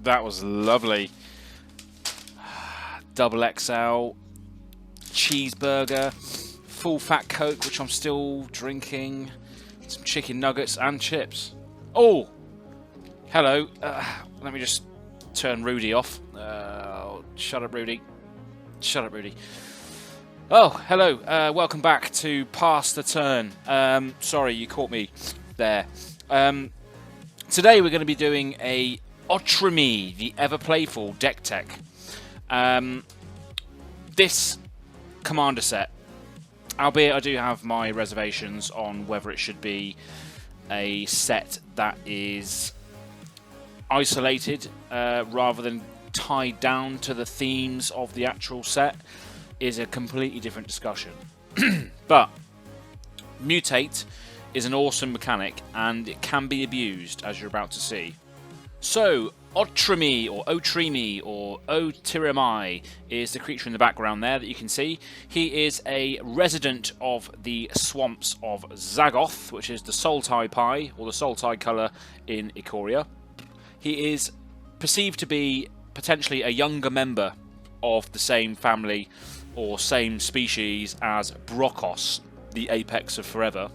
That was lovely. Double XL, cheeseburger, full fat Coke, which I'm still drinking, some chicken nuggets and chips. Oh, hello. Let me just turn Rudy off. Shut up, Rudy. Shut up, Rudy. Oh, hello. Welcome back to Pass the Turn. Sorry, you caught me there. Today we're going to be doing a Otrimi, the Ever Playful deck tech. This commander set, albeit I do have my reservations on whether it should be a set that is isolated rather than tied down to the themes of the actual set, is a completely different discussion. But Mutate is an awesome mechanic and it can be abused, as you're about to see. So, Otrimi or Otrimi is the creature in the background there that you can see. He is a resident of the swamps of Zagoth, which is the Sultai Pie, or the Sultai colour in Ikoria. He is perceived to be potentially a younger member of the same family or same species as Brokos, the apex of Forever.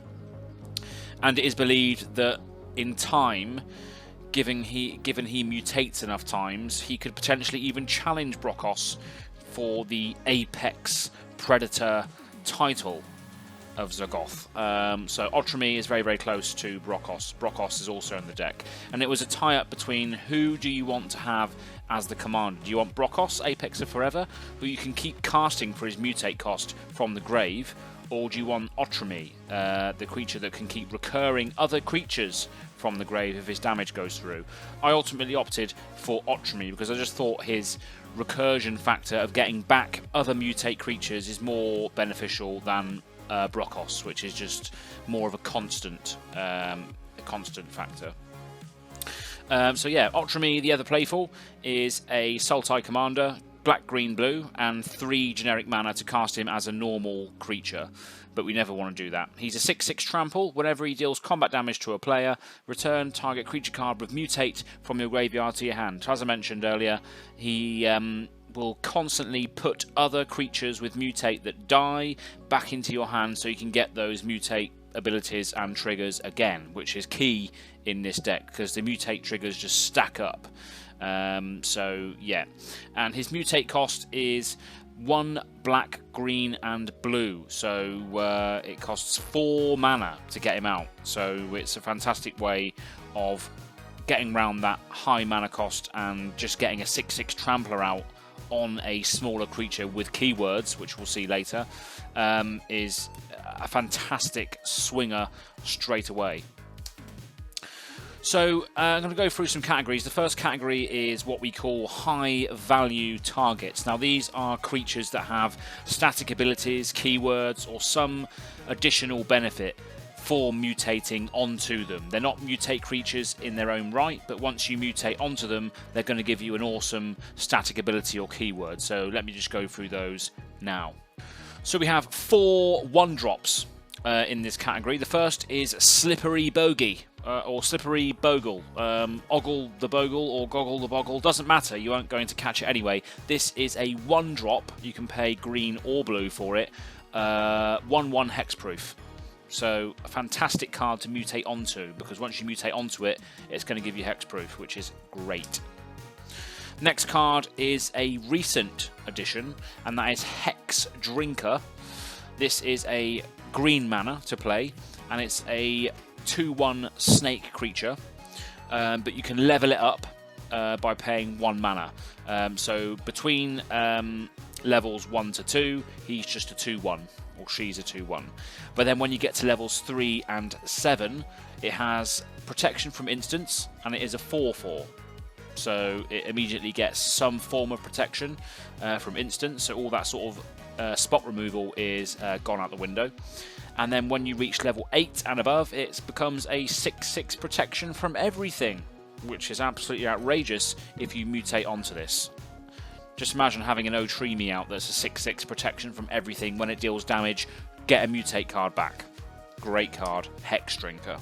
And it is believed that in time, given he mutates enough times, he could potentially even challenge Brokos for the apex predator title of Zagoth. So Otrimi is very, very close to Brokos. Brokos is also in the deck. And it was a tie-up between who do you want to have as the commander. Do you want Brokos, Apex of Forever, who you can keep casting for his mutate cost from the grave? Or do you want Otrimi, the creature that can keep recurring other creatures from the grave if his damage goes through? I ultimately opted for Otrimi because I just thought his recursion factor of getting back other mutate creatures is more beneficial than Brokos, which is just more of a constant factor. So yeah, Otrimi the Ever Playful is a Sultai Commander, black, green, blue, and 3 generic mana to cast him as a normal creature. But we never want to do that. He's a 6/6 trample. Whenever he deals combat damage to a player, return target creature card with Mutate from your graveyard to your hand. As I mentioned earlier, he will constantly put other creatures with Mutate that die back into your hand so you can get those Mutate abilities and triggers again, which is key in this deck because the Mutate triggers just stack up. So yeah, and his Mutate cost is 1 black, green and blue, so it costs 4 mana to get him out, so it's a fantastic way of getting around that high mana cost and just getting a 6/6 trampler out on a smaller creature with keywords, which we'll see later, is a fantastic swinger straight away. So I'm going to go through some categories. The first category is what we call high value targets. Now these are creatures that have static abilities, keywords or some additional benefit for mutating onto them. They're not mutate creatures in their own right, but once you mutate onto them, they're going to give you an awesome static ability or keyword. So let me just go through those now. So we have 4 1-drops in this category. The first is Slippery Bogey, or Slippery Bogle. Ogle the Bogle or Goggle the Boggle, doesn't matter, you aren't going to catch it anyway. This is a 1-drop, you can pay green or blue for it, 1/1 hexproof. So a fantastic card to mutate onto, because once you mutate onto it, it's going to give you hexproof, which is great. Next card is a recent addition, and that is Hex Drinker. This is a green mana to play, and it's a 2/1 snake creature, but you can level it up by paying 1 mana. So between levels 1 to 2, he's just a 2/1, or she's a 2/1. But then when you get to levels 3 and 7, it has protection from instants, and it is a 4/4. So it immediately gets some form of protection from instants, so all that sort of spot removal is gone out the window. And then when you reach level 8 and above, it becomes a 6/6 protection from everything, which is absolutely outrageous if you mutate onto this. Just imagine having an Otrimi out that's a 6/6 protection from everything. When it deals damage, get a mutate card back. Great card, Hex Drinker.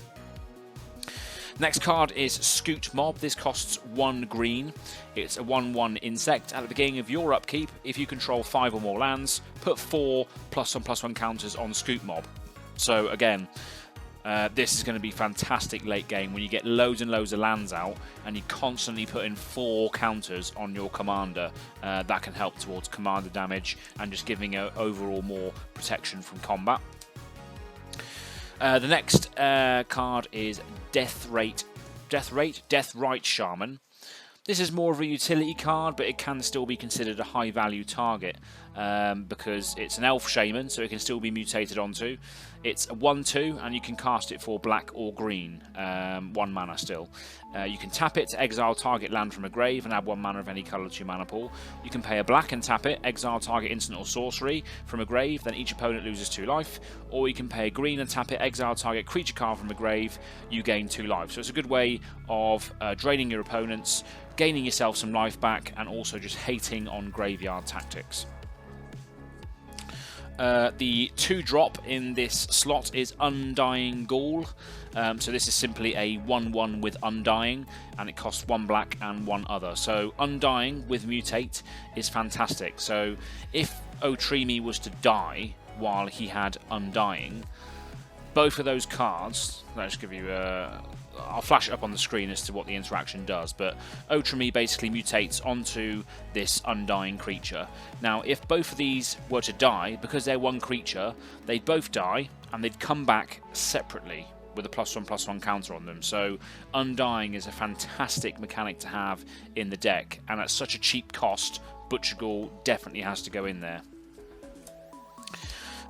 Next card is Scoot Mob. This costs 1 green. It's a 1/1 insect. At the beginning of your upkeep, if you control 5 or more lands, put 4 +1/+1 counters on Scoot Mob. So again, this is going to be fantastic late game when you get loads and loads of lands out and you constantly put in 4 counters on your commander. That can help towards commander damage and just giving overall more protection from combat. The next card is Death Rite Shaman. This is more of a utility card, but it can still be considered a high value target because it's an elf shaman, so it can still be mutated onto. It's a 1/2, and you can cast it for black or green, 1 mana still. You can tap it to exile target land from a grave and add 1 mana of any colour to your mana pool. You can pay a black and tap it, exile target instant or sorcery from a grave, then each opponent loses 2 life. Or you can pay a green and tap it, exile target creature card from a grave, you gain 2 life. So it's a good way of draining your opponents, gaining yourself some life back, and also just hating on graveyard tactics. The 2-drop in this slot is Undying Ghoul. So this is simply a 1/1 with Undying, and it costs 1 black and 1 other. So Undying with Mutate is fantastic. So if Otrimi was to die while he had Undying, both of those cards, let's give you I'll flash it up on the screen as to what the interaction does, but Otrimi basically mutates onto this Undying creature. Now, if both of these were to die, because they're 1 creature, they'd both die, and they'd come back separately with a +1/+1 counter on them. So Undying is a fantastic mechanic to have in the deck, and at such a cheap cost, Butcher Ghoul definitely has to go in there.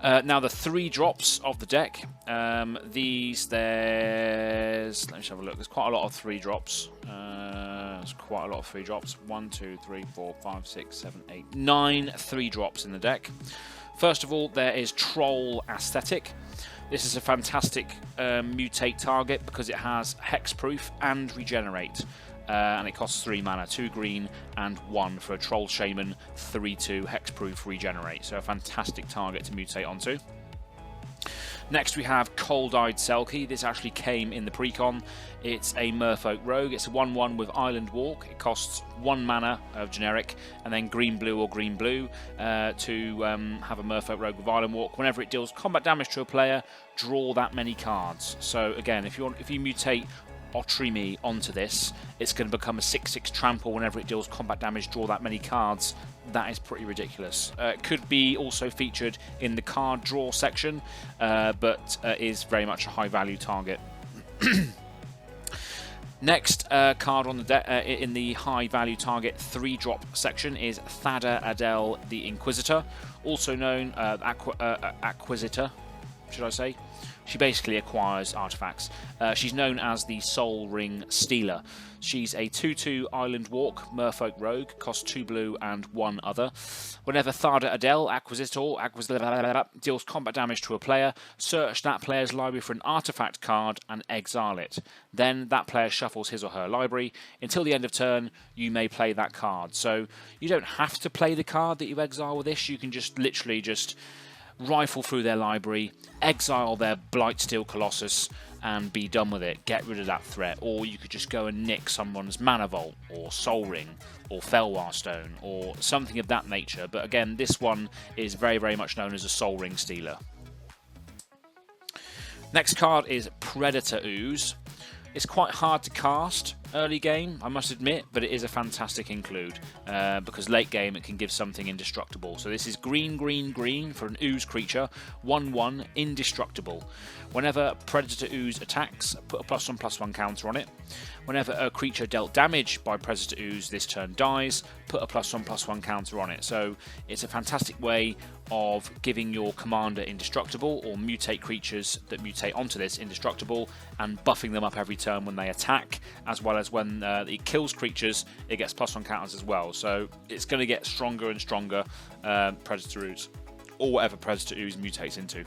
Now the 3-drops of the deck, let me just have a look, there's quite a lot of 3-drops. There's quite a lot of 3-drops. 1, 2, 3, 4, 5, 6, 7, 8, 9 3-drops in the deck. First of all, there is Troll Aesthetic. This is a fantastic mutate target because it has hexproof and regenerate. And it costs 3 mana, 2 green and 1 for a Troll Shaman, 3/2 hexproof regenerate. So a fantastic target to mutate onto. Next we have Cold-Eyed Selkie. This actually came in the precon. It's a Merfolk Rogue. It's a 1/1 with Island Walk. It costs 1 mana of generic and then green-blue or green-blue to have a Merfolk Rogue with Island Walk. Whenever it deals combat damage to a player, draw that many cards. So again, if you mutate Otrimi onto this, it's going to become a 6/6 trample whenever it deals combat damage, draw that many cards. That is pretty ridiculous. It could be also featured in the card draw section, but is very much a high value target. Next card on the in the high value target 3-drop section is Thada Adel the Inquisitor, also known Acquisitor, should I say. She basically acquires artifacts. She's known as the Soul Ring Stealer. She's a 2/2 Island Walk Merfolk Rogue, costs 2 blue and 1 other. Whenever Thada Adel, Acquisitor, deals combat damage to a player, search that player's library for an artifact card and exile it. Then that player shuffles his or her library. Until the end of turn, you may play that card. So you don't have to play the card that you exile with this. You can just literally just rifle through their library, exile their Blightsteel Colossus, and be done with it. Get rid of that threat. Or you could just go and nick someone's Mana Vault, or Soul Ring, or Felwar Stone, or something of that nature. But again, this one is very, very much known as a Soul Ring Stealer. Next card is Predator Ooze. It's quite hard to cast early game, I must admit, but it is a fantastic include because late game it can give something indestructible. So this is green, green, green for an Ooze creature, 1/1 indestructible. Whenever Predator Ooze attacks, put a +1/+1 counter on it. Whenever a creature dealt damage by Predator Ooze this turn dies, put a +1/+1 counter on it. So it's a fantastic way of giving your commander indestructible, or mutate creatures that mutate onto this indestructible, and buffing them up every turn when they attack, as well as when it kills creatures, it gets +1 counters as well. So it's going to get stronger and stronger, Predator Ooze, or whatever Predator Ooze mutates into.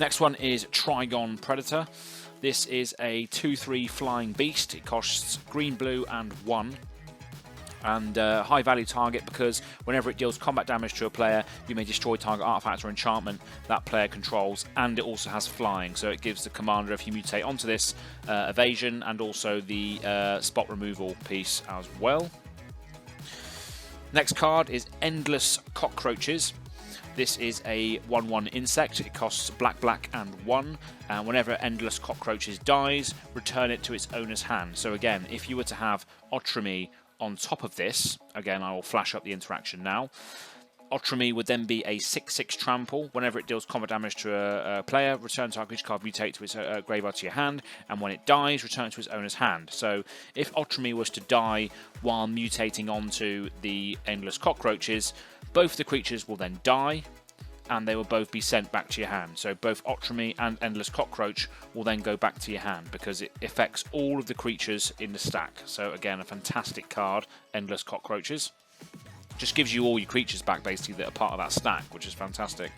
Next one is Trigon Predator. This is a 2/3 flying beast. It costs green, blue and 1. And high value target because whenever it deals combat damage to a player, you may destroy target artifact or enchantment that player controls, and it also has flying, so it gives the commander, if you mutate onto this, evasion and also the spot removal piece as well. Next card is Endless Cockroaches. This is a 1/1 insect. It costs black and 1, and whenever Endless Cockroaches dies, return it to its owner's hand. So again, if you were to have Otrimi on top of this, again I will flash up the interaction now, Otrimi would then be a 6/6 trample. Whenever it deals combat damage to a player, return target creature card, mutate to its graveyard to your hand, and when it dies, return it to its owner's hand. So if Otrimi was to die while mutating onto the Endless Cockroaches, both the creatures will then die, and they will both be sent back to your hand. So both Otrimi and Endless Cockroach will then go back to your hand because it affects all of the creatures in the stack. So again, a fantastic card, Endless Cockroaches. Just gives you all your creatures back basically that are part of that stack, which is fantastic.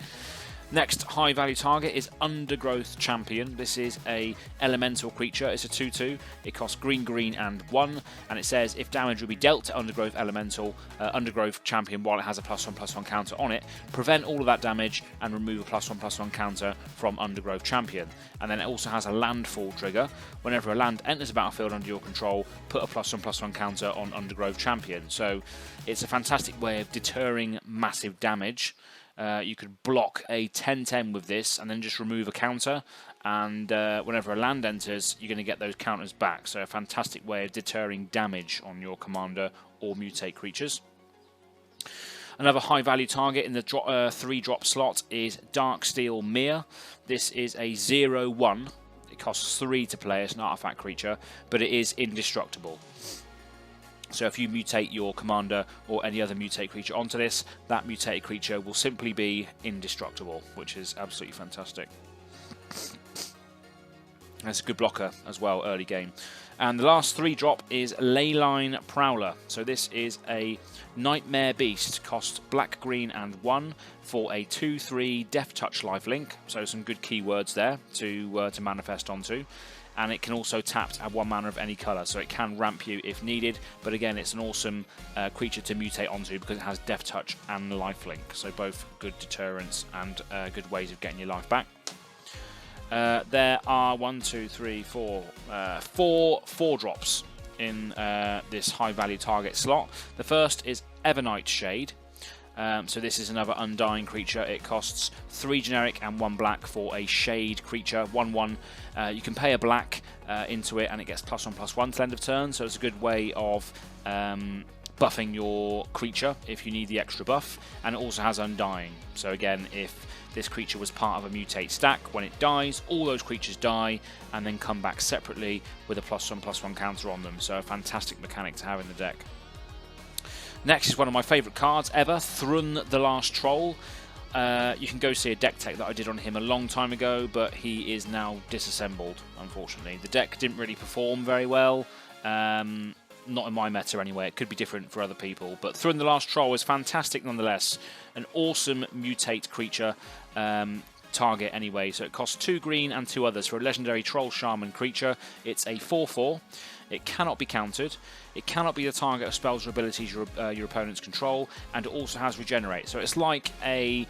Next high value target is Undergrowth Champion. This is a elemental creature. It's a 2/2. It costs green and 1, and it says if damage will be dealt to Undergrowth Elemental, Undergrowth Champion while it has a +1/+1 counter on it, prevent all of that damage and remove a +1/+1 counter from Undergrowth Champion. And then it also has a landfall trigger. Whenever a land enters a battlefield under your control, put a +1/+1 counter on Undergrowth Champion. So it's a fantastic way of deterring massive damage. You could block a 10/10 with this and then just remove a counter, and whenever a land enters, you're going to get those counters back. So a fantastic way of deterring damage on your commander or mutate creatures. Another high value target in the 3-drop slot is Darksteel Mir. This is a 0/1. It costs 3 to play. It's an artifact creature, but it is indestructible. So if you mutate your commander or any other mutate creature onto this, that mutated creature will simply be indestructible, which is absolutely fantastic. That's a good blocker as well, early game. And the last 3-drop is Leyline Prowler. So this is a Nightmare Beast, costs black, green and 1 for a 2/3 Death Touch lifelink. So some good keywords there to manifest onto. And it can also tap at 1 mana of any colour, so it can ramp you if needed. But again, it's an awesome creature to mutate onto because it has Death Touch and lifelink. So both good deterrents and good ways of getting your life back. There are 4 drops in this high value target slot. The first is Evernight Shade. So this is another Undying creature. It costs 3 generic and 1 black for a Shade creature, 1/1. You can pay a black into it and it gets +1/+1 till end of turn, so it's a good way of buffing your creature if you need the extra buff, and it also has Undying. So again, if this creature was part of a mutate stack, when it dies, all those creatures die and then come back separately with a +1/+1 counter on them, so a fantastic mechanic to have in the deck. Next is one of my favourite cards ever, Thrun the Last Troll. You can go see a deck tech that I did on him a long time ago, but he is now disassembled, unfortunately. The deck didn't really perform very well, not in my meta anyway. It could be different for other people, but Thrun the Last Troll is fantastic nonetheless. An awesome mutate creature target anyway, so it costs 2 green and 2 others for a legendary Troll Shaman creature. It's a 4/4. It cannot be countered. It cannot be the target of spells or abilities your opponents control, and it also has Regenerate. So it's like a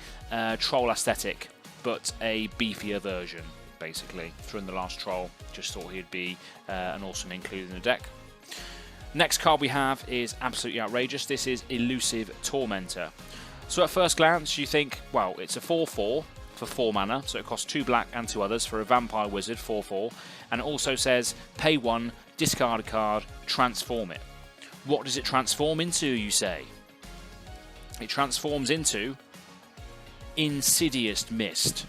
Troll aesthetic, but a beefier version, basically. Thrun the Last Troll. Just thought he'd be an awesome include in the deck. Next card we have is absolutely outrageous. This is Elusive Tormentor. So at first glance, you think, well, it's a 4/4 for 4 mana, so it costs 2 black and 2 others for a Vampire Wizard, 4/4, and it also says pay 1, discard a card, transform it. What does it transform into, you say? It transforms into Insidious Mist.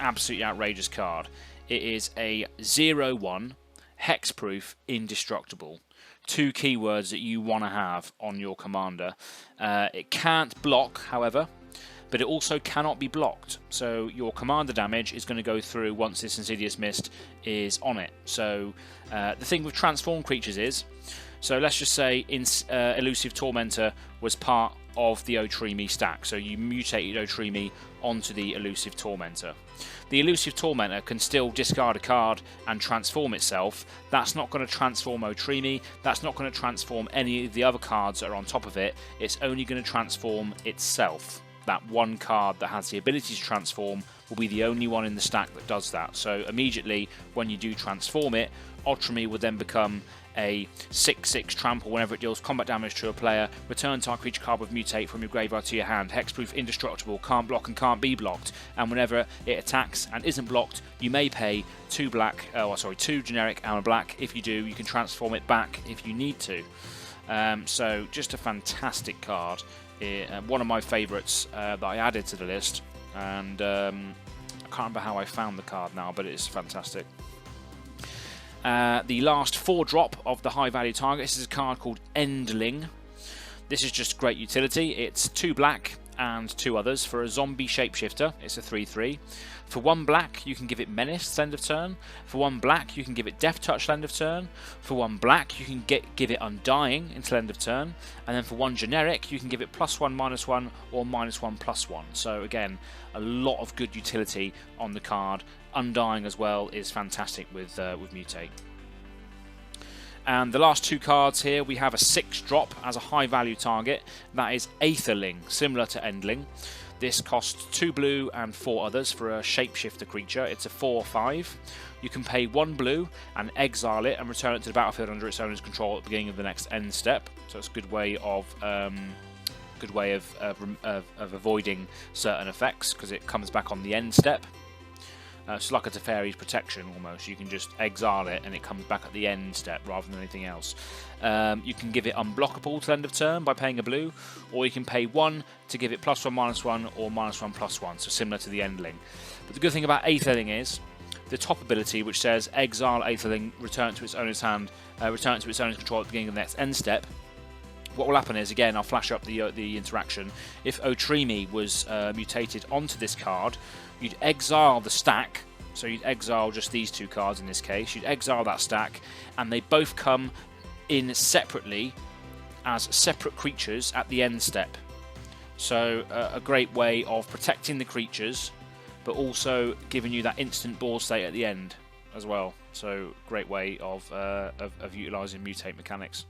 Absolutely outrageous card. It is a 0/1, hexproof, indestructible. 2 keywords that you want to have on your commander. It can't block, however, but it also cannot be blocked. So your commander damage is going to go through once this Insidious Mist is on it. So the thing with transformed creatures is, so let's just say Elusive Tormentor was part of the Otrimi stack. So you mutated Otrimi onto the Elusive Tormentor. The Elusive Tormentor can still discard a card and transform itself. That's not going to transform Otrimi, that's not going to transform any of the other cards that are on top of it. It's only going to transform itself. That one card that has the ability to transform will be the only one in the stack that does that. So immediately when you do transform it, Otrimi will then become a 6/6 trample whenever it deals combat damage to a player. Return target creature card with Mutate from your graveyard to your hand. Hexproof, indestructible, can't block and can't be blocked. And whenever it attacks and isn't blocked, you may pay 2 generic and a black. If you do, you can transform it back if you need to. So just a fantastic card. One of my favourites that I added to the list, and I can't remember how I found the card now, but it's fantastic. The last 4-drop of the high value target, this is a card called Endling. This is just great utility. It's 2 black and 2 others for a zombie shapeshifter. It's a 3/3. For 1 black, you can give it Menace end of turn. For 1 black, you can give it Death Touch end of turn. For 1 black, you can give it Undying until end of turn. And then for 1 generic, you can give it +1/-1 or -1/+1. So again, a lot of good utility on the card. Undying as well is fantastic with Mutate. And the last 2 cards here, we have a 6-drop as a high value target. That is Aetherling, similar to Endling. This costs 2 blue and 4 others for a shapeshifter creature. It's a 4/5. You can pay 1 blue and exile it and return it to the battlefield under its owner's control at the beginning of the next end step. So it's a good way of avoiding certain effects because it comes back on the end step. It's like a Teferi's Protection almost. You can just exile it and it comes back at the end step rather than anything else. You can give it unblockable till end of turn by paying a blue, or you can pay 1 to give it +1/-1 or -1/+1, so similar to the Endling. But the good thing about Aetherling is the top ability, which says exile Aetherling, return it to its owner's hand, return it to its owner's control at the beginning of the next end step. What will happen is, again, I'll flash up the interaction. If Otrimi was mutated onto this card, you'd exile the stack, so you'd exile just these 2 cards in this case, you'd exile that stack, and they both come in separately as separate creatures at the end step. So a great way of protecting the creatures, but also giving you that instant ball state at the end as well. So great way of utilising Mutate mechanics.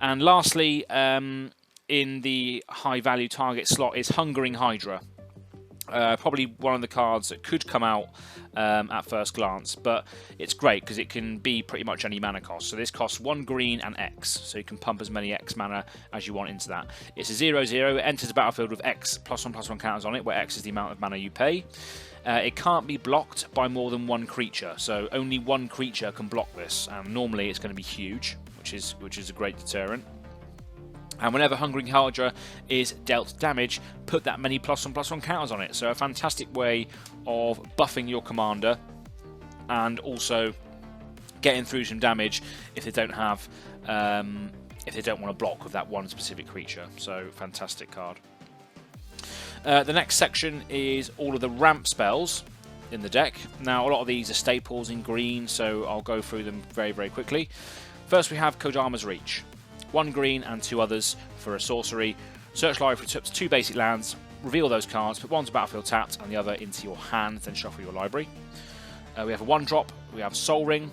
And lastly, in the high value target slot is Hungering Hydra. Probably one of the cards that could come out at first glance, but it's great because it can be pretty much any mana cost. So this costs 1 green and X, so you can pump as many X mana as you want into that. It's a 0/0, it enters the battlefield with X +1/+1 counters on it, where X is the amount of mana you pay. It can't be blocked by more than 1 creature, so only 1 creature can block this, and normally it's going to be huge, which is a great deterrent. And whenever Hungering Hydra is dealt damage, put that many +1/+1 counters on it. So a fantastic way of buffing your commander and also getting through some damage if they don't have, if they don't want to block with that one specific creature. So fantastic card. The next section is all of the ramp spells in the deck. Now a lot of these are staples in green, so I'll go through them very, very quickly. First we have Kodama's Reach. 1 green and 2 others for a sorcery. Search library for 2 basic lands, reveal those cards, put 1 to battlefield tapped and the other into your hand, then shuffle your library. We have a 1-drop, we have Soul Ring,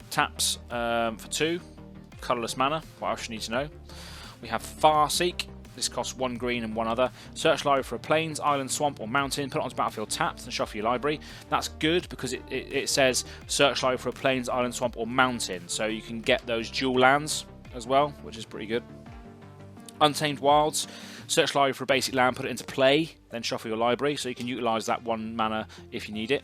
taps for 2, colourless mana, what else you need to know. We have Farseek, this costs 1 green and 1 other. Search library for a plains, island, swamp or mountain, put it onto battlefield tapped and shuffle your library. That's good because it says search library for a plains, island, swamp or mountain, so you can get those dual lands as well, which is pretty good. Untamed Wilds, search library for a basic land, put it into play, then shuffle your library, so you can utilise that 1 mana if you need it.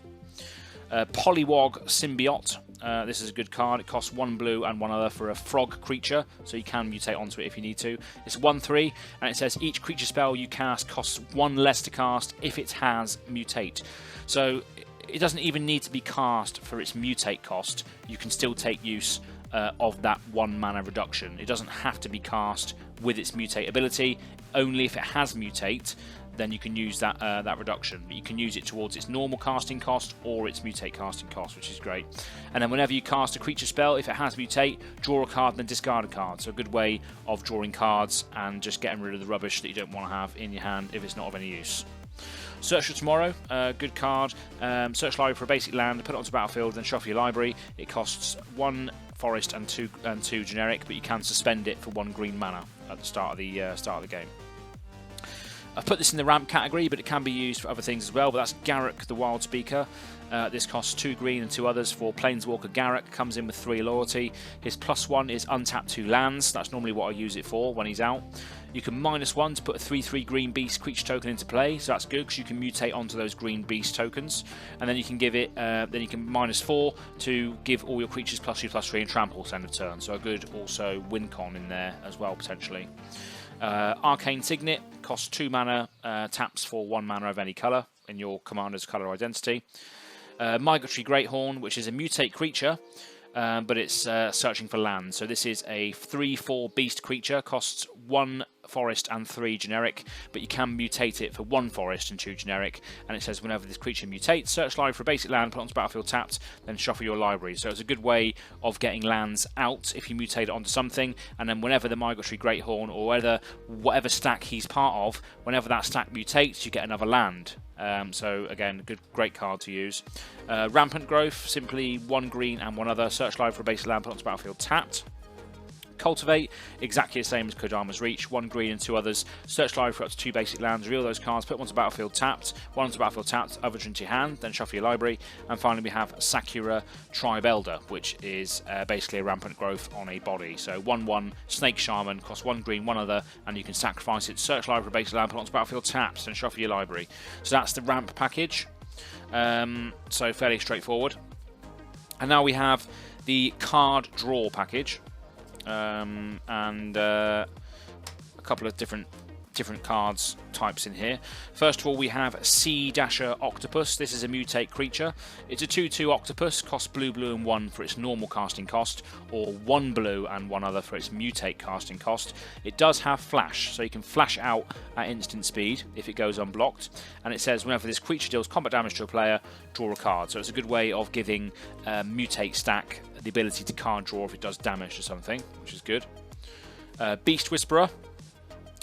Polywog Symbiote, this is a good card. It costs 1 blue and 1 other for a frog creature, so you can mutate onto it if you need to. It's 1/3, and it says each creature spell you cast costs 1 less to cast if it has Mutate. So it doesn't even need to be cast for its Mutate cost. You can still take use of that 1 mana reduction. It doesn't have to be cast with its Mutate ability. Only if it has Mutate, then you can use that that reduction. But you can use it towards its normal casting cost or its mutate casting cost, which is great. And then whenever you cast a creature spell, if it has mutate, draw a card and then discard a card. So a good way of drawing cards and just getting rid of the rubbish that you don't want to have in your hand if it's not of any use. Search for Tomorrow, good card. Search library for a basic land, put it onto battlefield, then shuffle your library. It costs 1 forest and two generic, but you can suspend it for 1 green mana at the start of the game. I've put this in the ramp category, but it can be used for other things as well. But that's Garruk, the Wild Speaker. This costs 2 green and 2 others for Planeswalker Garruk. Comes in with 3 loyalty. His +1 is untap 2 lands. That's normally what I use it for when he's out. You can -1 to put a 3/3 green beast creature token into play, so that's good because you can mutate onto those green beast tokens. And then you can give it, then you can -4 to give all your creatures +2/+3 and trample end of turn. So a good also win con in there as well potentially. Arcane Signet costs 2 mana, taps for 1 mana of any colour in your commander's colour identity. Migratory Greathorn, which is a mutate creature, but it's searching for land. So this is a 3/4 beast creature, costs 1 forest and 3 generic, but you can mutate it for 1 forest and 2 generic. And it says whenever this creature mutates, search library for a basic land, put it onto battlefield tapped, then shuffle your library. So it's a good way of getting lands out if you mutate it onto something. And then whenever the Migratory Greathorn or whatever stack he's part of, whenever that stack mutates, you get another land. So again, great card to use. Rampant Growth, simply 1 green and 1 other. Search library for a basic land, put onto battlefield tapped. Cultivate, exactly the same as Kodama's Reach, 1 green and 2 others. Search library for up to 2 basic lands, reveal those cards, put 1 to battlefield tapped, 1 onto battlefield tapped, other into your hand, then shuffle your library. And finally we have Sakura Tribe Elder, which is basically a Rampant Growth on a body. So 1/1 Snake Shaman, costs 1 green, 1 other, and you can sacrifice it, search library for a basic land, put onto battlefield tapped, then shuffle your library. So that's the ramp package. So fairly straightforward. And now we have the card draw package. And a couple of different cards types in here. First of all, we have Sea Dasher Octopus. This is a mutate creature. It's a 2/2 octopus, costs blue, blue, and 1 for its normal casting cost, or 1 blue and 1 other for its mutate casting cost. It does have flash, so you can flash out at instant speed if it goes unblocked. And it says whenever this creature deals combat damage to a player, draw a card. So it's a good way of giving mutate stack the ability to card draw if it does damage to something, which is good. Beast Whisperer.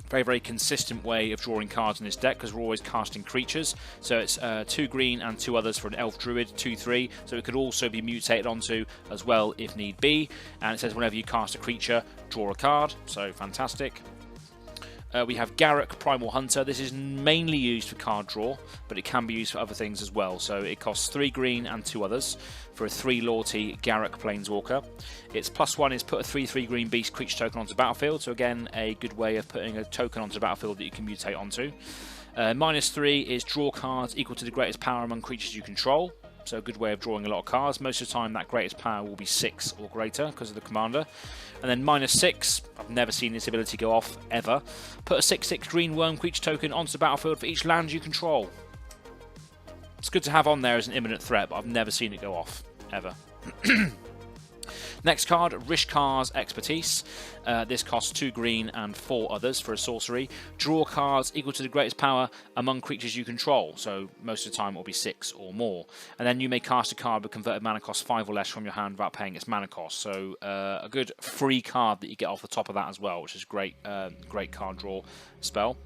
Very, very consistent way of drawing cards in this deck because we're always casting creatures. So it's 2 green and 2 others for an Elf Druid, 2/3. So it could also be mutated onto as well if need be. And it says whenever you cast a creature, draw a card. So fantastic. We have Garruk Primal Hunter. This is mainly used for card draw, but it can be used for other things as well. So it costs 3 green and 2 others for a 3 loyalty Garruk Planeswalker. Its +1 is put a 3/3 green beast creature token onto the battlefield. So again, a good way of putting a token onto the battlefield that you can mutate onto. -3 is draw cards equal to the greatest power among creatures you control. So a good way of drawing a lot of cards. Most of the time that greatest power will be 6 or greater because of the commander. And then -6, I've never seen this ability go off ever. Put a 6/6 green worm creature token onto the battlefield for each land you control. It's good to have on there as an imminent threat, but I've never seen it go off ever. Next card, Rishkar's Expertise. This costs 2 green and 4 others for a sorcery. Draw cards equal to the greatest power among creatures you control. So most of the time it will be 6 or more. And then you may cast a card with converted mana cost 5 or less from your hand without paying its mana cost. So a good free card that you get off the top of that as well, which is great, great card draw spell.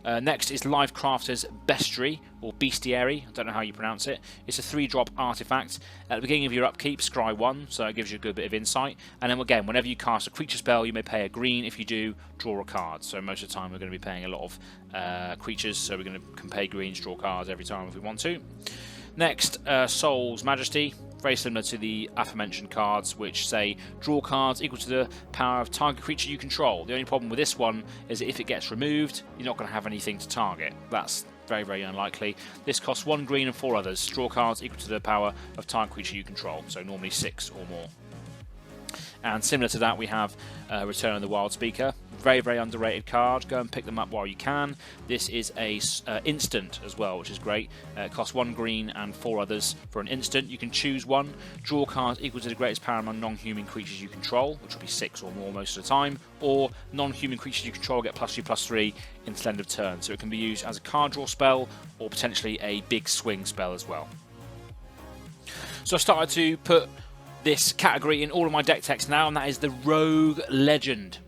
Next is Livecrafter's Bestiary, or Bestiary, I don't know how you pronounce it. It's a 3-drop artifact. At the beginning of your upkeep, scry 1, so it gives you a good bit of insight. And then again, whenever you cast a creature spell, you may pay a green. If you do, draw a card. So most of the time we're going to be paying a lot of creatures, so we're going to pay greens, draw cards every time if we want to. Next, Soul's Majesty. Very similar to the aforementioned cards, which say draw cards equal to the power of target creature you control. The only problem with this one is that if it gets removed, you're not going to have anything to target. That's very, very unlikely. This costs 1 green and 4 others. Draw cards equal to the power of target creature you control, so normally 6 or more. And similar to that, we have Return of the Wild Speaker. Very, very underrated card. Go and pick them up while you can. This is a instant as well, which is great. It costs 1 green and 4 others for an instant. You can choose one. Draw cards equal to the greatest power among non-human creatures you control, which will be 6 or more most of the time. Or non-human creatures you control get +2/+3 until end of turn. So it can be used as a card draw spell or potentially a big swing spell as well. So I started to put this category in all of my deck text now, and that is the Rogue Legend.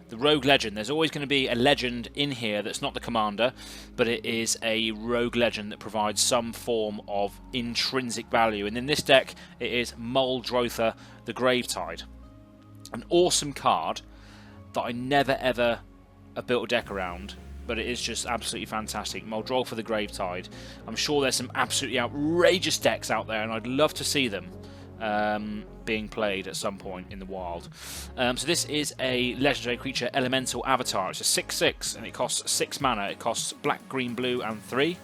The Rogue Legend. There's always going to be a legend in here that's not the commander, but it is a Rogue Legend that provides some form of intrinsic value. And in this deck, it is Muldrotha the Gravetide. An awesome card that I never ever built a deck around, but it is just absolutely fantastic. Muldrotha the Gravetide. I'm sure there's some absolutely outrageous decks out there, and I'd love to see them being played at some point in the wild. So this is a legendary creature elemental avatar. It's a 6/6 and it costs 6 mana. It costs black, green, blue and 3.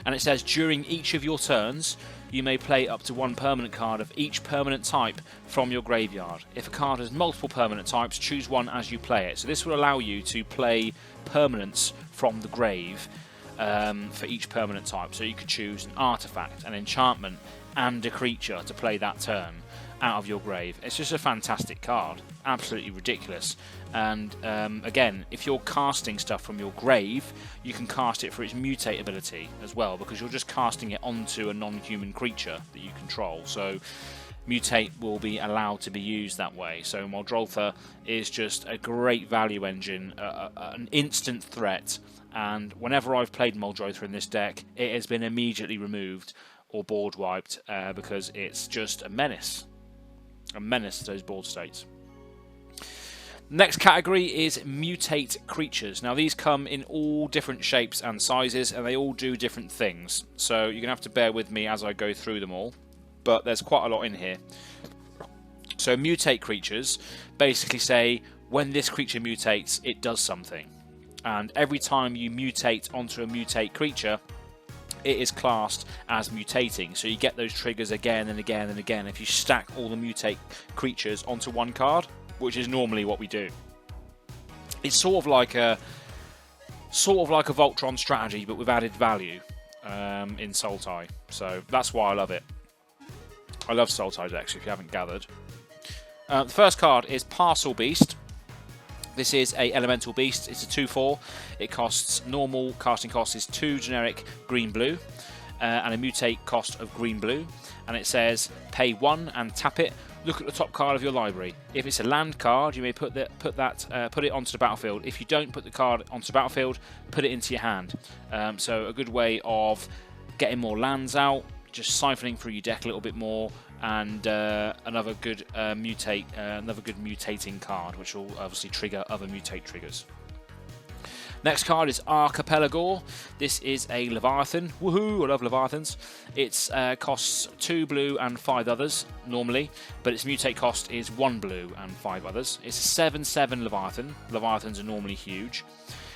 And it says during each of your turns you may play up to 1 permanent card of each permanent type from your graveyard. If a card has multiple permanent types, choose one as you play it. So this will allow you to play permanents from the grave for each permanent type. So you could choose an artifact, an enchantment and a creature to play that turn out of your grave. It's just a fantastic card, absolutely ridiculous. And again, if you're casting stuff from your grave, you can cast it for its mutate ability as well, because you're just casting it onto a non-human creature that you control. So mutate will be allowed to be used that way. So Muldrotha is just a great value engine, an instant threat, and whenever I've played Muldrotha in this deck, it has been immediately removed or board wiped because it's just a menace to those board states. Next category is mutate creatures. Now these come in all different shapes and sizes, and they all do different things, so you're gonna have to bear with me as I go through them all, but there's quite a lot in here. So mutate creatures basically say when this creature mutates, it does something, and every time you mutate onto a mutate creature, it is classed as mutating. So you get those triggers again and again and again if you stack all the mutate creatures onto one card, which is normally what we do. It's sort of like a Voltron strategy, but with added value in Sultai. So that's why I love it. I love Sultai decks, if you haven't gathered. The first card is Parcel Beast. This is a elemental beast. It's a 2/4. It costs normal casting cost is 2 generic green blue and a mutate cost of green blue. And it says pay 1 and tap it. Look at the top card of your library. If it's a land card, you may put it onto the battlefield. If you don't put the card onto the battlefield, put it into your hand. So a good way of getting more lands out, just siphoning through your deck a little bit more, and another good mutating card, which will obviously trigger other mutate triggers. Next card is Archipelago. This is a Leviathan. Woohoo! I love Leviathans. It costs 2 blue and 5 others normally, but its mutate cost is 1 blue and 5 others. It's a 7/7 Leviathan. Leviathans are normally huge.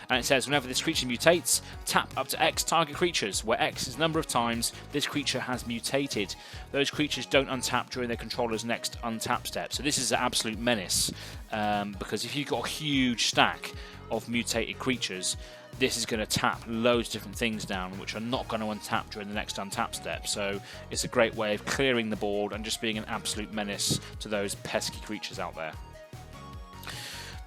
And it says whenever this creature mutates, tap up to X target creatures, where X is the number of times this creature has mutated. Those creatures don't untap during their controller's next untap step. So this is an absolute menace, because if you've got a huge stack of mutated creatures, this is going to tap loads of different things down, which are not going to untap during the next untap step. So it's a great way of clearing the board and just being an absolute menace to those pesky creatures out there.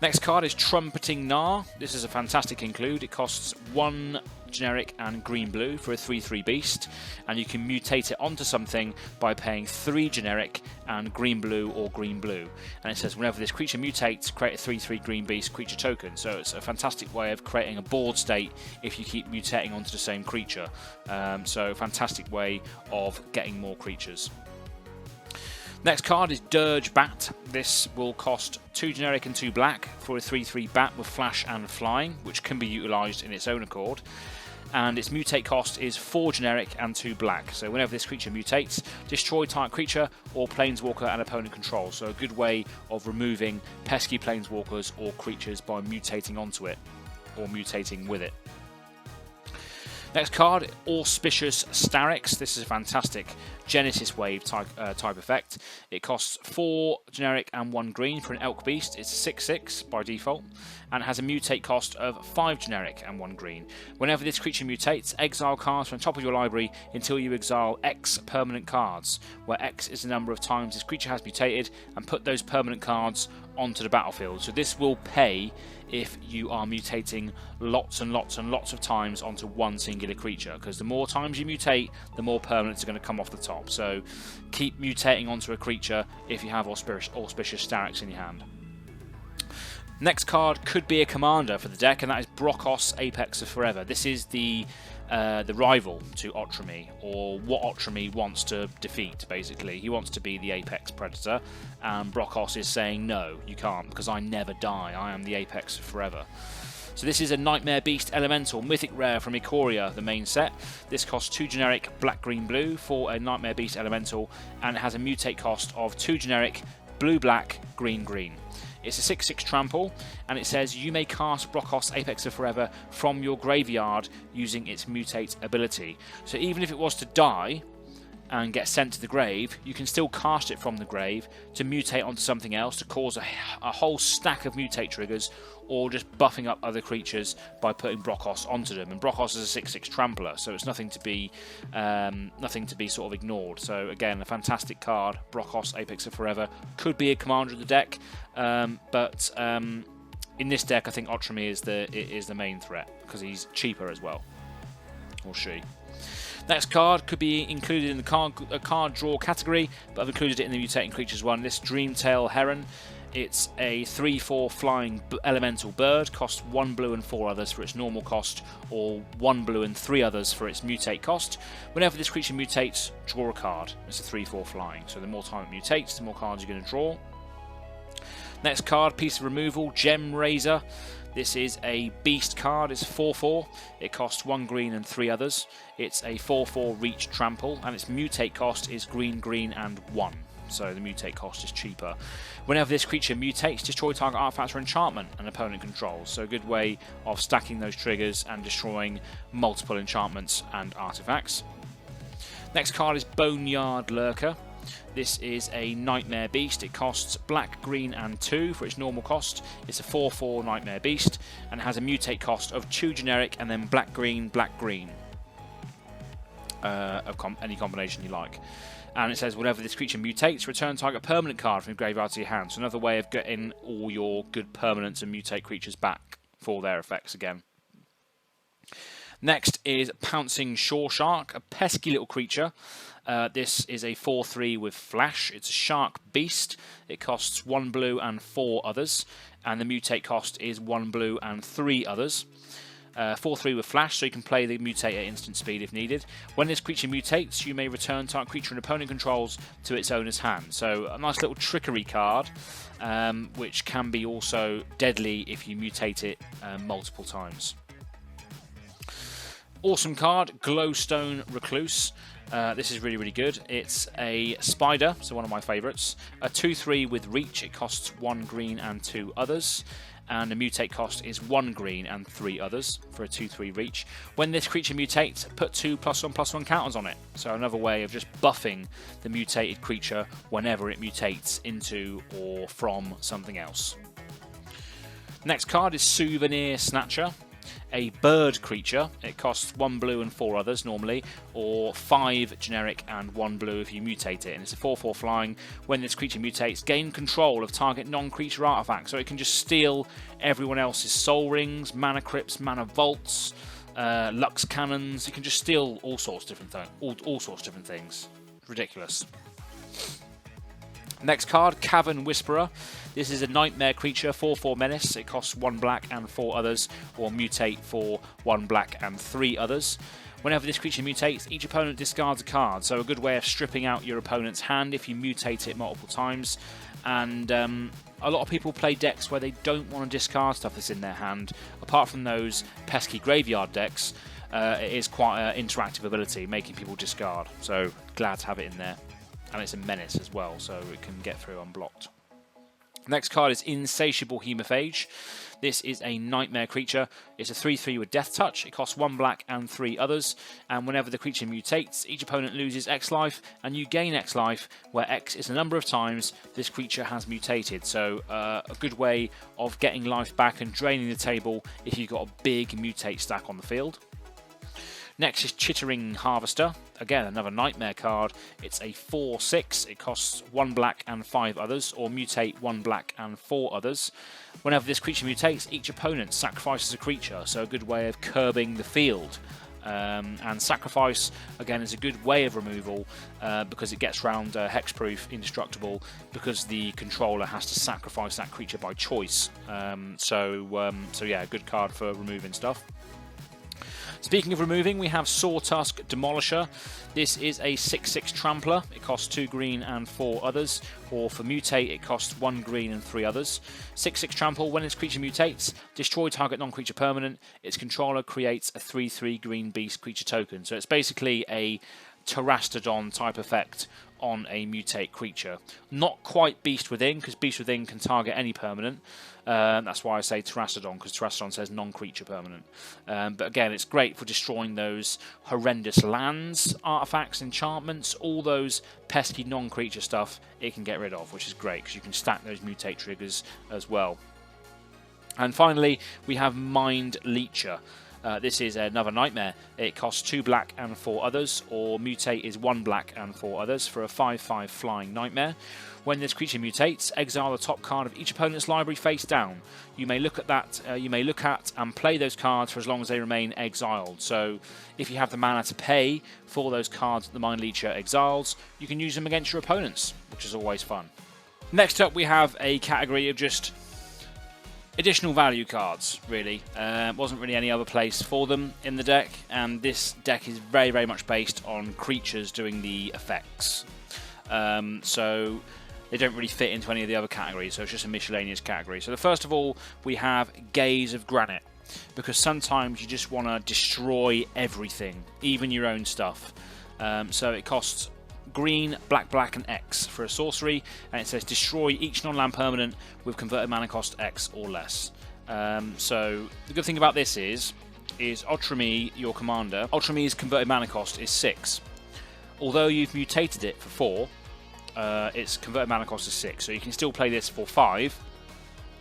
Next card is Trumpeting Gnar. This is a fantastic include. It costs 1 generic and green blue for a 3/3 beast, and you can mutate it onto something by paying 3 generic and green blue or green blue. And it says whenever this creature mutates, create a 3/3 green beast creature token. So it's a fantastic way of creating a board state if you keep mutating onto the same creature. So fantastic way of getting more creatures. Next card is Dirge Bat. This will cost 2 generic and 2 black for a 3/3 bat with flash and flying, which can be utilised in its own accord. And its mutate cost is 4 generic and 2 black. So whenever this creature mutates, destroy target creature or planeswalker and opponent control. So a good way of removing pesky planeswalkers or creatures by mutating onto it or mutating with it. Next card, Auspicious Starix. This is a fantastic Genesis Wave type effect. It costs 4 generic and 1 green for an Elk Beast. It's a 6/6 by default, and it has a mutate cost of 5 generic and 1 green. Whenever this creature mutates, exile cards from the top of your library until you exile X permanent cards, where X is the number of times this creature has mutated, and put those permanent cards onto the battlefield. So this will pay if you are mutating lots and lots and lots of times onto one singular creature, because the more times you mutate, the more permanents are going to come off the top. So keep mutating onto a creature if you have Auspicious Starix in your hand. Next card could be a commander for the deck, and that is Brokos, Apex of Forever. This is the rival to Otrimi, or what Otrimi wants to defeat, basically. He wants to be the Apex Predator, and Brokos is saying, no, you can't, because I never die. I am the Apex Forever. So this is a Nightmare Beast Elemental, mythic rare from Ikoria, the main set. This costs 2 generic, black, green, blue for a Nightmare Beast Elemental, and it has a mutate cost of 2 generic, blue, black, green, green. It's a 6/6 trample, and it says you may cast Brokos, Apex of Forever from your graveyard using its mutate ability. So even if it was to die and get sent to the grave, you can still cast it from the grave to mutate onto something else to cause a whole stack of mutate triggers, or just buffing up other creatures by putting Brokos onto them. And Brokos is a 6/6 trampler, so it's nothing to be sort of ignored. So again, a fantastic card. Brokos, Apex of Forever could be a commander of the deck, but in this deck, I think Otrimi is the main threat because he's cheaper as well, or she. Next card could be included in the card draw category, but I've included it in the mutating creatures one. This Dreamtail Heron. It's a 3/4 flying elemental bird, costs 1 blue and 4 others for its normal cost, or 1 blue and 3 others for its mutate cost. Whenever this creature mutates, draw a card. It's a 3/4 flying, so the more time it mutates, the more cards you're going to draw. Next card, piece of removal, Gem Razor. This is a beast card. It's 4/4. It costs 1 green and 3 others. It's a 4/4 reach trample, and its mutate cost is green, green, and 1. So the mutate cost is cheaper. Whenever this creature mutates, destroy target artifact or enchantment an opponent controls. So a good way of stacking those triggers and destroying multiple enchantments and artifacts. Next card is Boneyard Lurker. This is a Nightmare Beast. It costs black, green, and 2 for its normal cost. It's a 4/4 Nightmare Beast, and has a mutate cost of 2 generic and then black, green, any combination you like. And it says whenever this creature mutates, return target permanent card from your graveyard to your hand. So another way of getting all your good permanents and mutate creatures back for their effects again. Next is Pouncing Shore Shark, a pesky little creature. This is a 4/3 with flash. It's a shark beast. It costs 1 blue and 4 others, and the mutate cost is 1 blue and 3 others. 4/3 with flash, so you can play the mutate at instant speed if needed. When this creature mutates, you may return target creature an opponent controls to its owner's hand. So a nice little trickery card, which can be also deadly if you mutate it multiple times. Awesome card, Glowstone Recluse. This is really, really good. It's a spider, so one of my favourites. A 2/3 with reach. It costs 1 green and 2 others. And the mutate cost is 1 green and 3 others for a 2/3 reach. When this creature mutates, put 2 +1/+1 counters on it. So another way of just buffing the mutated creature whenever it mutates into or from something else. Next card is Souvenir Snatcher. A bird creature. It costs 1 blue and 4 others normally, or 5 generic and 1 blue if you mutate it. And it's a 4/4 flying. When this creature mutates, gain control of target non-creature artifacts. So it can just steal everyone else's soul rings, mana crypts, mana vaults, lux cannons. You can just steal all sorts of different things. All sorts of different things. Ridiculous. Next card, Cavern Whisperer. This is a nightmare creature, 4/4 menace. It costs 1 black and 4 others, or mutate for 1 black and 3 others. Whenever this creature mutates, each opponent discards a card. So a good way of stripping out your opponent's hand if you mutate it multiple times. And a lot of people play decks where they don't want to discard stuff that's in their hand. Apart from those pesky graveyard decks, it is quite an interactive ability, making people discard. So glad to have it in there. And it's a menace as well, so it can get through unblocked. Next card is Insatiable Hemophage. This is a nightmare creature. It's a 3/3 with Death Touch. It costs 1 black and 3 others. And whenever the creature mutates, each opponent loses X life, and you gain X life, where X is the number of times this creature has mutated. So a good way of getting life back and draining the table if you've got a big mutate stack on the field. Next is Chittering Harvester. Again, another nightmare card. It's a 4/6. It costs 1 black and 5 others, or mutate 1 black and 4 others. Whenever this creature mutates, each opponent sacrifices a creature, so a good way of curbing the field. And sacrifice, again, is a good way of removal because it gets round hexproof, indestructible, because the controller has to sacrifice that creature by choice. So yeah, a good card for removing stuff. Speaking of removing, we have Sawtusk Demolisher. This is a 6/6 Trampler. It costs 2 green and 4 others, or for Mutate it costs 1 green and 3 others. 6/6 Trample, when its creature mutates, destroy target non-creature permanent. Its controller creates a 3/3 green beast creature token. So it's basically a Terastodon type effect on a mutate creature. Not quite Beast Within, because Beast Within can target any permanent. That's why I say Terastodon, because Terastodon says non-creature permanent. But again, it's great for destroying those horrendous lands, artifacts, enchantments, all those pesky non-creature stuff it can get rid of, which is great, because you can stack those mutate triggers as well. And finally, we have Mind Leecher. This is another nightmare. It costs 2 black and 4 others, or mutate is 1 black and 4 others for a 5/5 flying nightmare. When this creature mutates, exile the top card of each opponent's library face down. You may look at and play those cards for as long as they remain exiled. So if you have the mana to pay for those cards that the Mind Leecher exiles, you can use them against your opponents, which is always fun. Next up, we have a category of just additional value cards, really. Wasn't really any other place for them in the deck, and this deck is very, very much based on creatures doing the effects. So they don't really fit into any of the other categories, so it's just a miscellaneous category. So first of all, we have Gaze of Granite, because sometimes you just want to destroy everything, even your own stuff. So it costs green, black, black, and X for a sorcery, and it says destroy each non-land permanent with converted mana cost X or less. So the good thing about this is Otrimi, your commander. Otrimi's converted mana cost is 6. Although you've mutated it for 4, its converted mana cost is 6, so you can still play this for 5,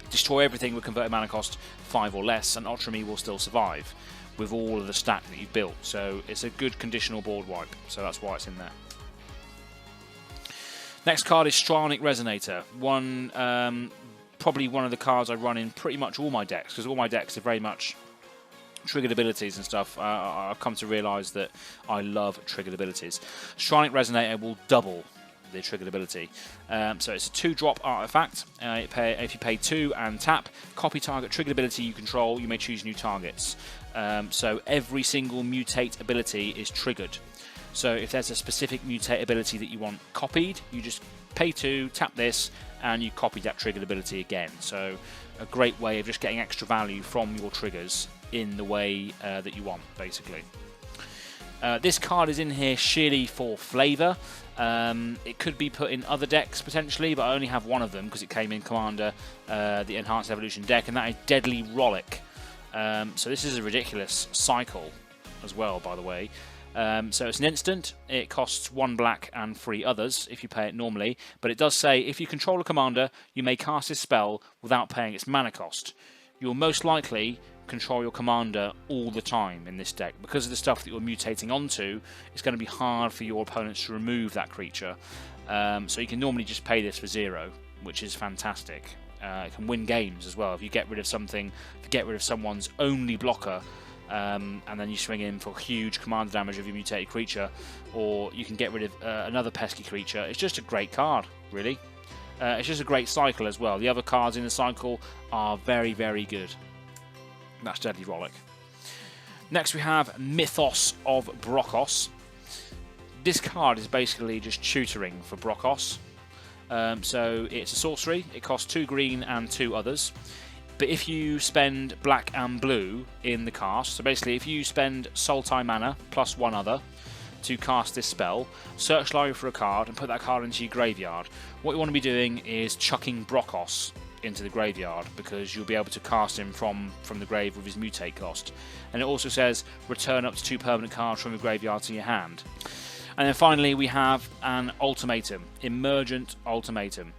destroy everything with converted mana cost 5 or less, and Otrimi will still survive with all of the stack that you've built. So it's a good conditional board wipe, so that's why it's in there. Next card is Stranic Resonator. Probably one of the cards I run in pretty much all my decks, because all my decks are very much triggered abilities and stuff. I've come to realise that I love triggered abilities. Stranic Resonator will double the triggered ability. So it's a 2-drop artifact. If you pay 2 and tap, copy target triggered ability you control, you may choose new targets. So every single mutate ability is triggered. So if there's a specific mutate ability that you want copied, you just pay 2, tap this, and you copy that triggered ability again. So a great way of just getting extra value from your triggers in the way that you want, basically. This card is in here sheerly for flavour. It could be put in other decks potentially, but I only have one of them because it came in Commander, the Enhanced Evolution deck, and that is Deadly Rollick. So this is a ridiculous cycle as well, by the way. So it's an instant. It costs 1 black and 3 others if you pay it normally, but it does say if you control a commander, you may cast this spell without paying its mana cost. You'll most likely control your commander all the time in this deck. Because of the stuff that you're mutating onto, it's going to be hard for your opponents to remove that creature. So you can normally just pay this for 0, which is fantastic. It can win games as well. If you get rid of something, if you get rid of someone's only blocker, and then you swing in for huge commander damage of your mutated creature, or you can get rid of another pesky creature. It's just a great card, really. It's just a great cycle as well. The other cards in the cycle are very, very good. That's Deadly Rollick. Next we have Mythos of Brokos. This card is basically just tutoring for Brokos. So it's a sorcery. It costs 2 green and 2 others. But if you spend black and blue in the cast, so basically if you spend Sultai mana plus 1 other to cast this spell, search library for a card and put that card into your graveyard. What you want to be doing is chucking Brokos into the graveyard, because you'll be able to cast him from the grave with his mutate cost. And it also says return up to 2 permanent cards from your graveyard to your hand. And then finally we have an ultimatum, Emergent Ultimatum.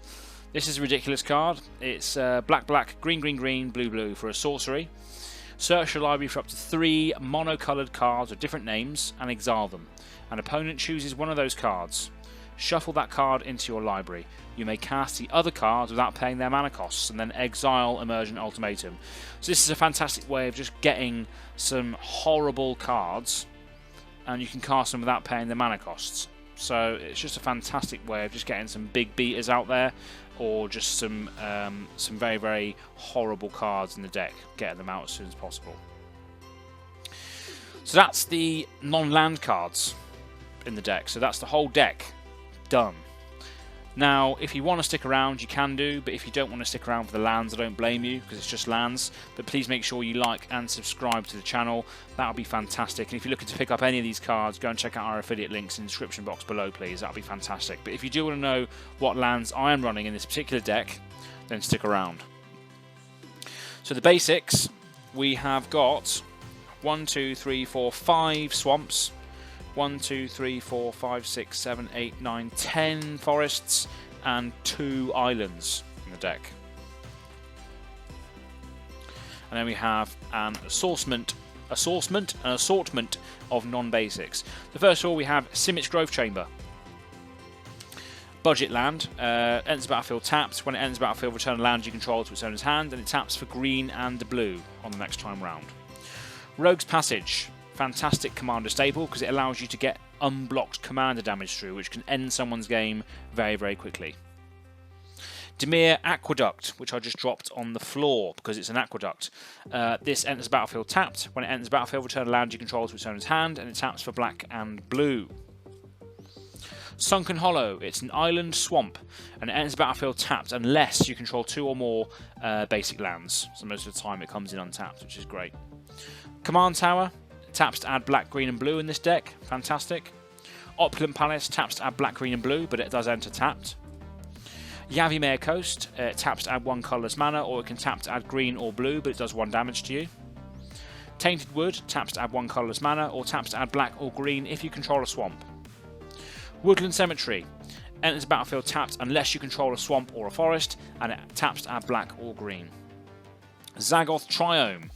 This is a ridiculous card. It's black, black, green, green, green, blue, blue for a sorcery. Search your library for up to 3 monocoloured cards with different names and exile them. An opponent chooses one of those cards. Shuffle that card into your library. You may cast the other cards without paying their mana costs, and then exile Emergent Ultimatum. So this is a fantastic way of just getting some horrible cards, and you can cast them without paying their mana costs. So it's just a fantastic way of just getting some big beaters out there, or just some very, very horrible cards in the deck, getting them out as soon as possible. So that's the non-land cards in the deck. So that's the whole deck done. Now, if you want to stick around, you can do, but if you don't want to stick around for the lands, I don't blame you, because it's just lands. But please make sure you like and subscribe to the channel. That would be fantastic. And if you're looking to pick up any of these cards, go and check out our affiliate links in the description box below, please. That would be fantastic. But if you do want to know what lands I am running in this particular deck, then stick around. So the basics, we have got 1, 2, 3, 4, 5 swamps. 1, 2, 3, 4, 5, 6, 7, 8, 9, 10 forests and 2 islands in the deck. And then we have an assortment of non-basics. So first of all, we have Simic Growth Chamber. Budget land, enters the battlefield tapped. When it enters the battlefield, return a land you control to its owner's hand, and it taps for green and blue on the next time round. Rogue's Passage. Fantastic commander staple, because it allows you to get unblocked commander damage through, which can end someone's game very, very quickly. Dimir Aqueduct, which I just dropped on the floor because it's an aqueduct. This enters the battlefield tapped. When it enters the battlefield, return a land you control to its owner's hand, and it taps for black and blue. Sunken Hollow, it's an island swamp, and it enters the battlefield tapped unless you control 2 or more basic lands. So most of the time it comes in untapped, which is great. Command Tower. Taps to add black, green and blue in this deck. Fantastic. Opulent Palace taps to add black, green and blue, but it does enter tapped. Yavimaya Coast taps to add 1 colourless mana, or it can tap to add green or blue, but it does 1 damage to you. Tainted Wood taps to add 1 colourless mana, or taps to add black or green if you control a swamp. Woodland Cemetery enters the battlefield tapped unless you control a swamp or a forest, and it taps to add black or green. Zagoth Triome.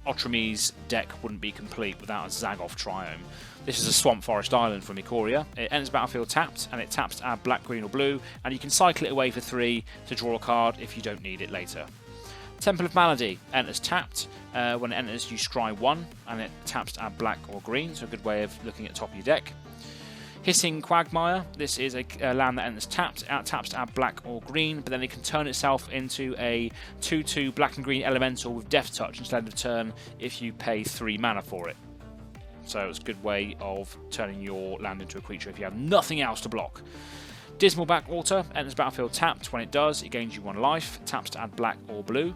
Otrimi's deck wouldn't be complete without a Zagoth Triome. This is a swamp forest island from Ikoria. It enters battlefield tapped, and it taps to add black, green or blue, and you can cycle it away for 3 to draw a card if you don't need it later. Temple of Malady enters tapped. When it enters, you scry 1, and it taps to add black or green, so a good way of looking at top of your deck. Hissing Quagmire, this is a land that enters tapped, taps to add black or green, but then it can turn itself into a 2/2 black and green elemental with Death Touch instead of turn if you pay 3 mana for it. So it's a good way of turning your land into a creature if you have nothing else to block. Dismal Backwater enters battlefield tapped. When it does, it gains you 1 life, taps to add black or blue.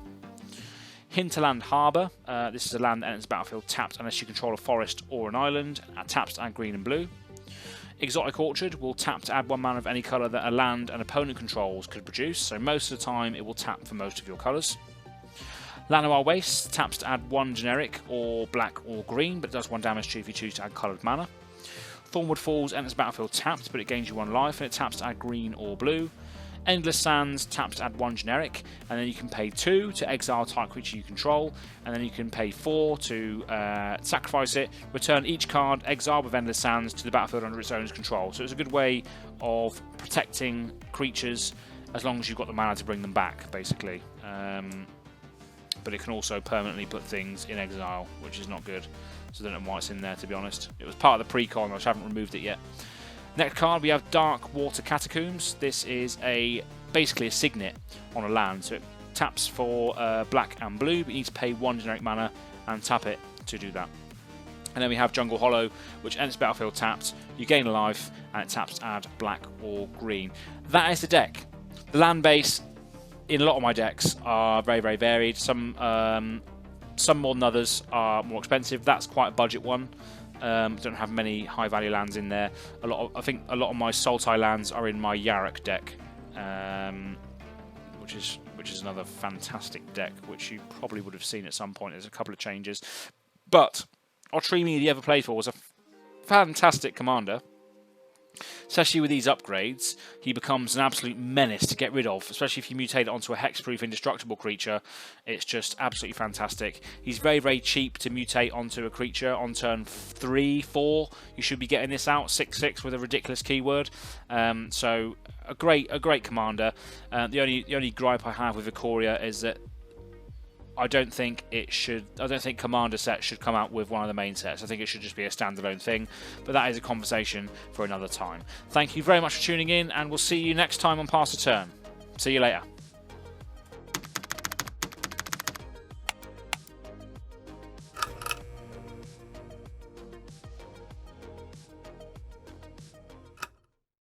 Hinterland Harbour, this is a land that enters battlefield tapped unless you control a forest or an island, taps to add green and blue. Exotic Orchard will tap to add 1 mana of any colour that a land an opponent controls could produce, so most of the time it will tap for most of your colours. Llanowar Waste taps to add 1 generic or black or green, but it does 1 damage to you if you choose to add coloured mana. Thornwood Falls enters battlefield tapped, but it gains you 1 life, and it taps to add green or blue. Endless Sands taps to add 1 generic, and then you can pay 2 to exile type creature you control, and then you can pay 4 to sacrifice it, return each card exiled with Endless Sands to the battlefield under its owner's control. So it's a good way of protecting creatures as long as you've got the mana to bring them back, basically. But it can also permanently put things in exile, which is not good. So I don't know why it's in there, to be honest. It was part of the pre-con, I just haven't removed it yet. Next card, we have Dark Water Catacombs. This is basically a signet on a land, so it taps for black and blue, but you need to pay 1 generic mana and tap it to do that. And then we have Jungle Hollow, which enters battlefield tapped. You gain a life, and it taps to add black or green. That is the deck. The land base in a lot of my decks are very, very varied. Some more than others are more expensive. That's quite a budget one. Don't have many high value lands in there. I think a lot of my Sultai lands are in my Yarok deck. which is another fantastic deck, which you probably would have seen at some point. There's a couple of changes, but Otrimi, the Ever Playful, was a fantastic commander. Especially with these upgrades, he becomes an absolute menace to get rid of, especially if you mutate it onto a hexproof indestructible creature. It's just absolutely fantastic. He's very, very cheap to mutate onto a creature on turn 3, 4. You should be getting this out 6/6 with a ridiculous keyword. So a great commander. The only gripe I have with Ikoria is that I don't think commander sets should come out with one of the main sets. I think it should just be a standalone thing, but that is a conversation for another time. Thank you very much for tuning in, and we'll see you next time on Pass the Turn. See you later.